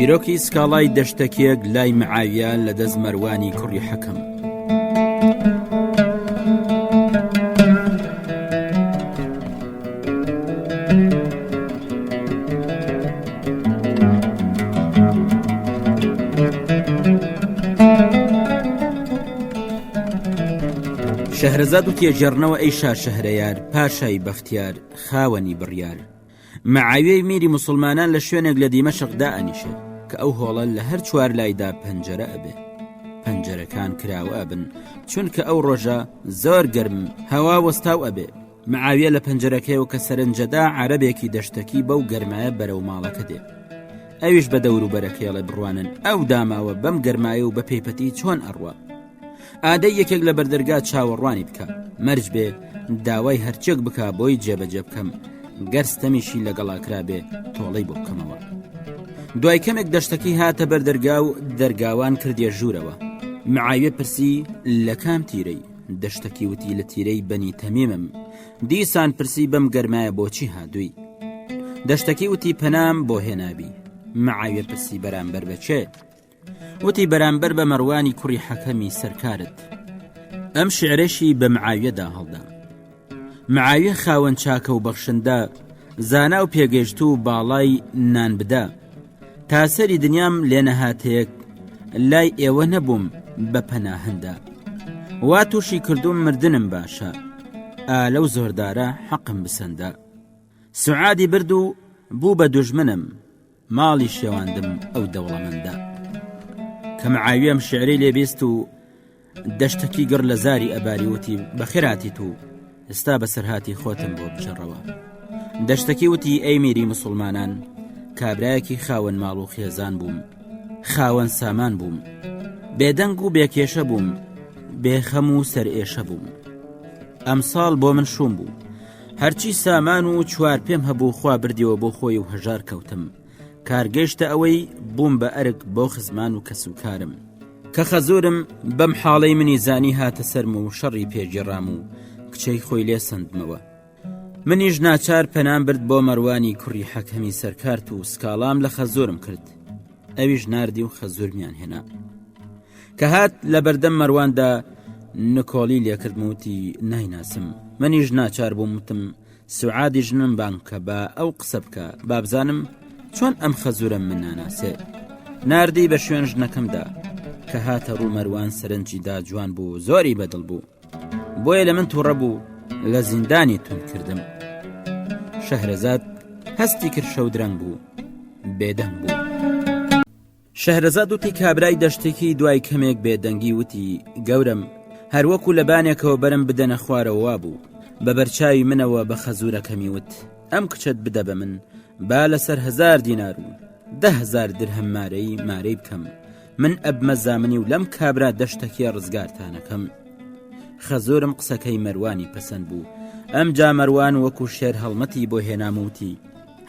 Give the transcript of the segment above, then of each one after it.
چیرۆکی سکاڵای دەشتەکێک لای معاویە لە دەست مەروانی کوڕی حەکەم. شەهرەزاد و تێجێڕنەوە ئەی شا شەهرەیار پاشای بەختیار خاوەنی بڕیار. معاویەی میری موسڵمانان لە شوێنێک لە دیمەشقدا ئەنیشێ کە ئەو هۆڵە لە هەر چوار لایدا پەنجەرە ئەبێ. پەنجەرەکان کراوە ئەبن چونکە ئەو ڕۆژە زۆر گەرم هەوا وەستاو ئەبێ. معاویە لە پەنجەرەکەیەوە کە سەرنجەدا عەرەبێکی دەشتەکی بەو گەرمایە بەرەو ماڵەکە دێ. ئەویش بە دەوروبەرەکەیڵێ بڕوانن ئەو داماوە بەم گەرمایە و بە پێیپەتی چۆن ئەڕوا. ئادەی یەکێک لە بەردەرگا چاوەڕوانی بکە مەرج بێ داوای هەرچێک بکە بۆی جێبەجێ بکەم گەرستەمیشی لەگەڵاکرا بێ تۆڵەی بۆ بکەمەوە. دوای کەمێک دەشتەکەی هاتە بەردەرگا و دەرگاوان کردێ ژوورەوە. معاویە پرسی لە کام تیرەی؟ دەشتەکی وتی لە تیرەی بەنی تەمیمم. دیسان پرسی بەم گەرمایە بۆچی هادووی؟ دەشتەکی وتی پەنام بۆ هێنابی. معاویە پرسی بەرامبەر بەچێ؟ وتی بەرامبەر بە مەروانی کوڕی حەکەمی سەرکارت. ئەم شعرێشی بە معاویەدا هەڵدا. معاویە خاوەن چاکە و بەخشندە زانا و پێگەشت و باڵای نان بدا. تا سەری دنیام لێنەهاتەیەک لای ئێوە نەبووم بە پەناهندا. وا تووشی کردوم مردنم باشە ئالە و زۆردارە حەقم بسەندە. سوعادی برد و بوو بە دوژمنم ماڵی شێواندم ئەو دەوڵەمەندە. کە معاویەم شعری لێبیست و دەشتەکی گڕ لە زاری ئەباری وتی بەخێراتیت و ئێستا بەسەرهاتی خۆتم بۆ بجەڕەوە. دەشتەکی وتی ئەی میری موسڵمانان کابرایەکی خاوەن ماڵ و خێزان بووم خاوەن سامان بووم بێدەنگ و بێکێشە بووم بێخەم و سەر ئێشە بووم. ئەمساڵ بۆ من شوم بوو هەرچی سامان و چوار پێم هەبوو خوا بردیەوە بۆ خۆی و هەژار کەوتم. کارگەشتە ئەوەی بووم بە ئەرک بۆ خزمان و کەسوکارم. کە خەزورم بەم حاڵەی منی زانی هاتە سەرم و شەڕی پێگیڕام و کچەی خۆی لێ سندمەوە. منیش ناچار پەنام برد بۆ مەروانی کوڕی حەکەمی سەرکارت و سکاڵام لە خەزورم کرد. ئەویش ناردی و خەزورمیان هێنا. کە هات لە بەردەم مەرواندا نکۆڵی لێکردم وتی نایناسم. منیش ناچار بووم وتم سوعادی ژنم بانکە بە ئەو قسە بکە بابزانم چۆن ئەم خەزورم من ناناسێ. ناردی بە شوێن ژنەکەمدا کە هاتە ڕوو مەروان سەرنجیدا جوان بوو زۆری بەدڵ بوو بۆیە لە من تووڕە بوو لە زیندانی تون کردم. شەهرەزاد هەستی کرد شەو درەنگ بوو بێدەنگ بوو. شەهرەزاد وتی کابرای دەشتێکی دوای کەمێک بێدەنگی وتی گەورم هەروەکو لە بانێکەوە بەرم بدەنە خوارەوە بوو بە بەرچاوی منەوە بە خەزورەکەمی وت ئەم کچەت بدە بە من با لەسەر 1000 دینار و 10,000 درهم مارەی بکەم من ئەبمە زامنی و لەم کابرا دەشتەکێ ڕزگارتانەکەم. خەزورم قسەکەی مەروانی پەسەند بوو. ئەم جا مەروان وەکو شێر هەڵمەتی بۆ هێناموتی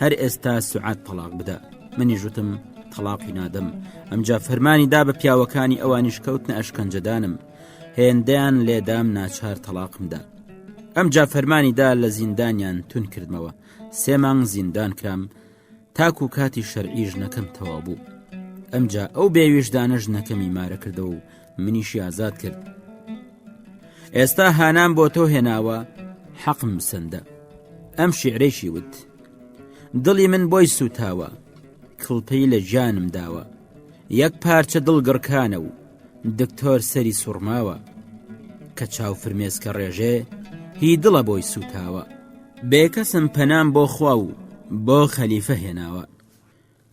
هەر ئێستا سوعاد تەلاق بدە. منی ژوتم تەلاقی نادەم. ئەمجا فەرمانی دا بە پیاوەکانی ئەوانیش کەوتنە ئەشکەنجەدانم هێندەیان لێدام ناچار تەلاقمدا. ئەمجا فەرمانی دا لە زیندانیان تون کردمەوە 3 مانگ زیندان کرام تاکو کاتی شەرعی ژنەکەم تەوا بوو. ئەمجا ئەو بێویژدانە ژنەکەمی مارە کردەوە و منیشی ئازاد کرد. ئێستا هانام بۆ تۆ هێناوە حەقم بسەندە. ئەم شیعرێکی وت دڵی من بۆی سوتاوە کڵپەی لە گیانم داوە یەک پارچە دڵ گڕکانە و دکتۆر سەری سوڕماوە کە چاو فرمێسکە ڕێژێ هی دڵە بۆی سوتاوە بێکەسم پەنام بۆ خوا و بۆ خەلیفە هێناوە.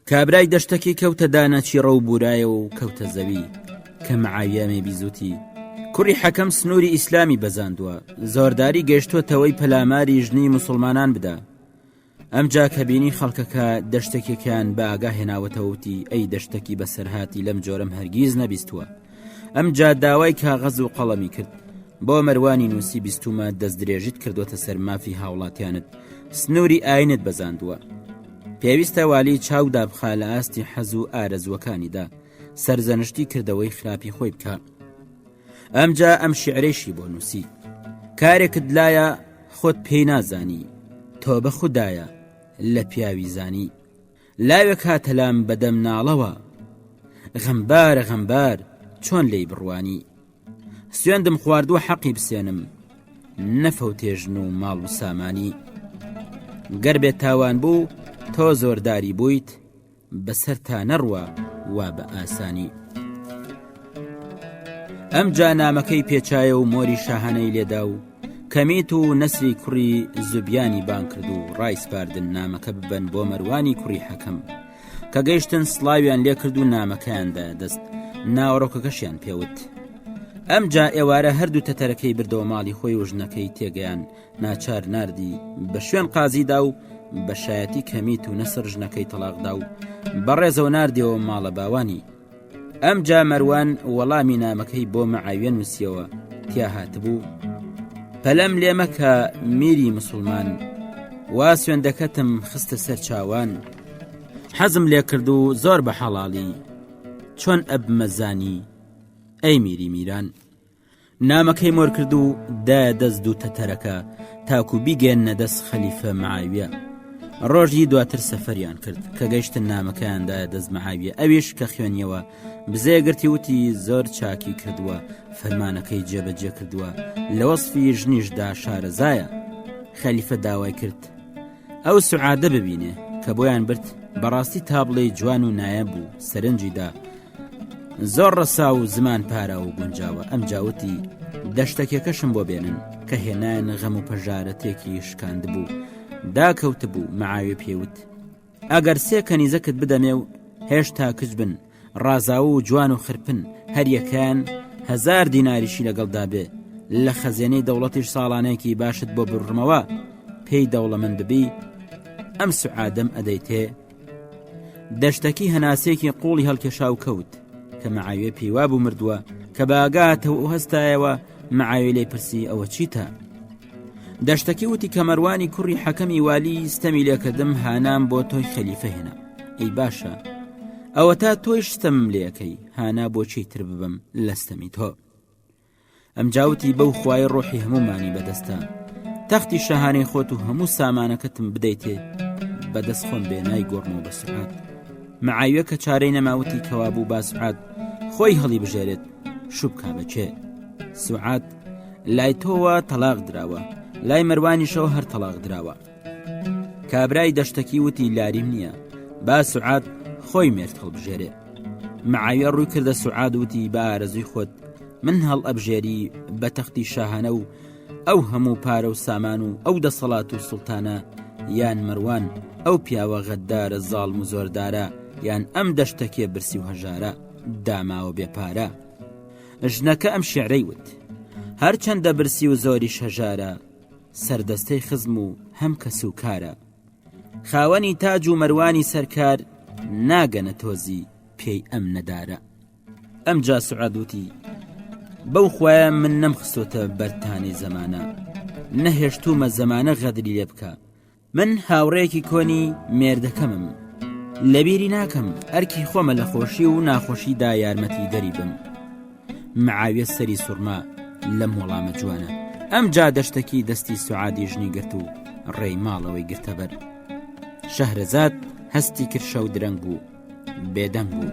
کابرای دەشتەکی کەوتە دانەچی ڕەو بورایە و کەوتە زەوی کە معاویەمێ بیزوتی کوڕی حەکەم سنووری ئیسلامی بەزاندووە زۆرداری گەشتوتەوەی پەلاماری ژنی موسڵمانان بدا. ئەمجا کە بینی خەڵکەکە دەشتێکێکیان بە ئاگا هێناوەتەوتی ئەی دەشتێکی بەسەرهاتی لەم جۆرەم هەرگیز نەبیستووە. ئەمجا داوای کاغەز و قەڵەمی کرد بۆ مەروانی نووسی بیستومە دەست درێژیت کردوتە سەر مافی هاوڵاتیانت سنووری ئاینت بەزاندووە. پێویستە والی چاودا بخا لە ئاستی حەز و ئارەزوەکانیدا سەرزەنشتی کردەوەی خراپی خۆی بکە. ئەمجا ئەم شیعرێشی بۆ نووسی کارێکت لایە خۆت پێی نازانی تۆ بە خودایە لە پیاوی زانی لاوێک هاتەلام بەدەم ناڵەوە غەمبارە غەمبار چۆن لێی بڕوانی سوێندم خواردووە حەقی بسێنم نەفەوتێژن و ماڵ و سامانی گەر بێت تاوان بوو تۆ زۆرداری بوویت بەسەر تا نەڕوە وا بە ئاسانی ئەم جا نامەکەی پێچایە و مۆری شاهانەی لێدا و کەمیت و نەسری کوڕی زوبیانی بان کرد و ڕایسپاردن نامەکە ببەن بۆ مەروانی کوڕی حەکەم کە گەیشتن سڵاویان لێ کرد و نامەکەیاندا دەست ناوەڕۆکەکەشیان پێوت ئەم جا ئێوارە هەردوو تەتەرەکەی بردەوە ماڵی خۆی و ژنەکەی تێگەیان ناچار ناردی بە شوێن قازیدا و بە شایەتی کەمیت و نەسر ژنەکەی تەلاقدا و بەڕێزەوە ناردیەوە ماڵە باوانی ئەم جا مەروان وەڵامی نامەکەی بۆ مەعاویە نووسیەوە تیا هاتبوو پەلەم لێمەکە میری مسلمان وا سوێندەکەتم خستە سەر چاوان حەزم لێ کرد و زۆر بە حەڵاڵی چۆن ئەبمەزانی ئەی میری میران نامەکەی مۆر کرد و دایە دەست دوو تەتەرەکە تاکو بیگەێنە دەست خەلیفە مەعاویە ڕۆژی دواتر سەفەریان کرد کە گەیشتن نامەکەیاندایە دەست مەعاویە ئەویش کە خوێنیەوە بزێگرتی وتی زۆر چاکی کردووە فەرمانەکەی جێبەجێ کردووە لە وەسفی ژنیشدا شارەزایە خەلیفە داوای کرد ئەو سوعادە ببینێ کە بۆیان برد بەڕاستی تابڵێی جوان و نایە بوو سەرنجیدا زۆر ڕەسا و زمان پارا و گونجاوە ئەم جاوتی دەشتێکەکەشم بۆ بێنن کە هێنان غەم و پەژارەتێکی شکاند بوو داکەوت بوو مەعاویە پێوت ئەگەر سێ کەنیزەکت بدەمێ و هێشتا کچ بن ڕازاوە و جوان و خرپن هەریەکان 1000 دیناریشی لەگەڵدا بێ لە خەزێنەی دەوڵەتیش ساڵانەیەکی باشت بۆ بڕمەوە پێی دەوڵەمەند ببی ئەم سوعادەم ئەدەیتێ دەشتەکی هەناسێکی قوڵی هەڵکێشا و کەوت کە مەعاویە پێیوا بوو مردووە کە باگاتەوە و هەستایەوە مەعاویە لێ پرسی ئەوە چیتە دەشتەکی وتی کە مەروانی کوڕی حەکەمی والی ستەمی لێکردم هانام بۆ تۆی خەلیفە هێنا ئەی باشە ئەوە تا تۆی شتەم لێەکەی هانا بۆچی تر ببم لەستەمی تۆ ئەم جاوتی بەو خوای ڕۆحی هەمومانی بەدەستە تەختی شەهانەی خۆت و هەموو سامانەکەتم بدەیتێ بەدەست خۆم بێنای گۆڕمەوە بە سوعاد مەعاویە کە چارەی نەماوتی کەوا بوو با سوعاد خۆی هەڵی بژێرێت شوبکا بەچێ سوعاد لای تۆوە تەلاق دراوە لای مەروانیشەوە هەر تەلاق دراوە کابرای دەشتەکی وتی لاریم نییە با سوعاد خۆی مێرد هەڵبژێرێ مەعاویە ڕووی کردە سوعاد وتی با ئارەزوی خۆت من هەڵ ئەبژێری بە تەختی شاهانە و ئەو هەموو پارە و سامان و ئەو دەسەڵات و سوڵتانە یان مەروان ئەو پیاوە غەددارە زاڵم و زۆردارە یان ئەم دەشتەکێ برسی و هەژارە داماوە بێپارە ژنەکە ئەم شیعرەی وت هەرچەندە برسی و زۆری شەژارە سەردەستەی خزم و هەم کەس و کارە خاوەنی تاج و مەروانی سەرکار ناگەنە تۆزی پێی ئەم نەدارە ئەم جا سوعادوتی بەو خوایە من نەمخستۆتە بەرتانی زەمانە نەهێشتومە زەمانە غەدری لێ بکە من هاوڕێکی کۆنی مێردەکەمم لەبیری ناکەم ئەرکی خۆمە لە خۆشی و ناخۆشیدا یارمەتی دەری بم مەعاویە سەری سوڕما لەم وەڵامە جوانە ئەم جا دەشتەکی دەستی سوعادی ژنی گرت و ڕێی ماڵەوەی گرتەبەر شەهرەزاد هەستی کرد شەو درەنگ بوو بێدەنگ بوو